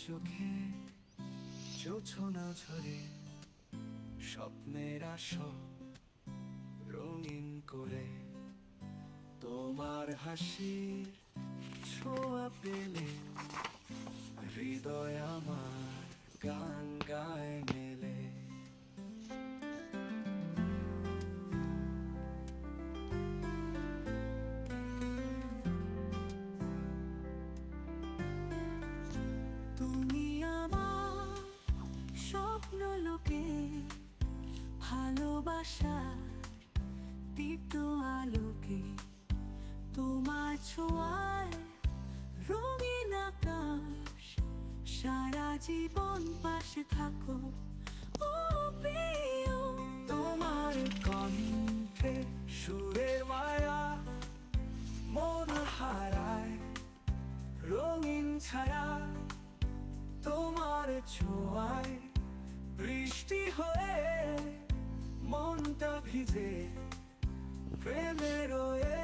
চোখে জোছনা ঝরে স্বপ্নের আসো রঙিন করে তোমার হাসির ছোঁয়া পেলে হৃদয় আমার গান গায় মেলে। তুমি আমার স্বপ্ন লোকে ভালোবাসা দীপ্ত আলোকে তোমার ছোঁয়ায় রঙিন আকাশ সারা জীবন পাশে থাকো ও প্রিয়। তোমার কণ্ঠে সুরের মায়া মন হারায় রঙিন ছায়া তোমার ছোঁয়ায় বৃষ্টি হয়ে মনটা ভিজে প্রেমে রয়ে।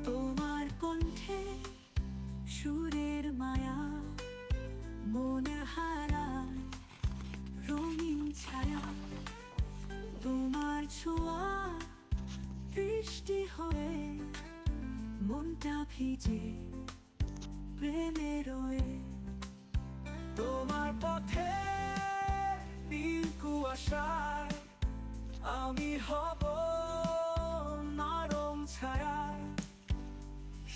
তোমার কণ্ঠে সুরের মায়া মন হারায় রঙিন ছায়া তোমার ছোঁয়া বৃষ্টি হয়ে মনটা ভিজে প্রেমে রয়ে। তোমার পথে নীল কুয়াশায় আমি হব নরম ছায়া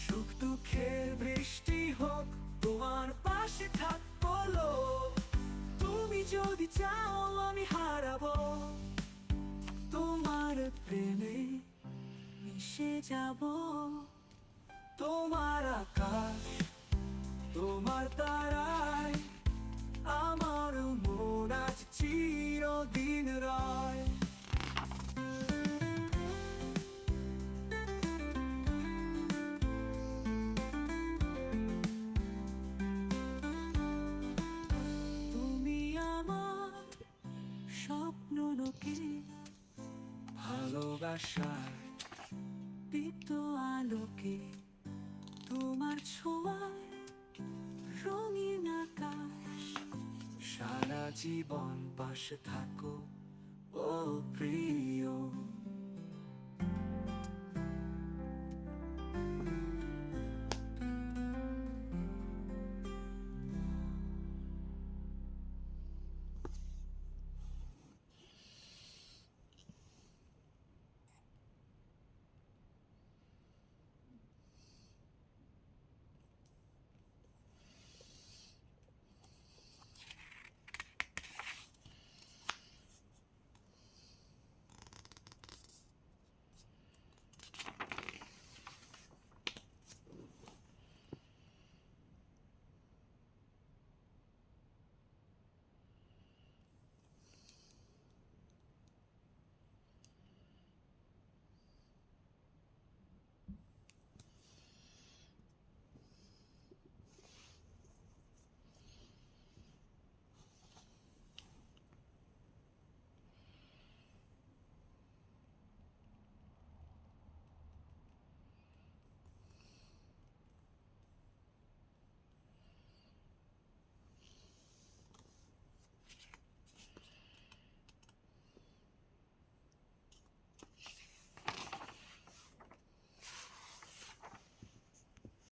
সুখ দুঃখের বৃষ্টি হোক তোমার পাশে থাকবো লোক। তুমি যদি চাও আমি হারাবো তোমার প্রেমে মিশে যাব। তোমার আকাশ তোমার তারায় আমার মন আজ চিরদিন রয়। তুমি আমার স্বপ্ন লোকে ভালোবাসার দীপ্ত আলোকে তোমার ছোঁয়ায় রঙিন আকাশ সারা জীবন পাশে থাকো ও প্রিয়।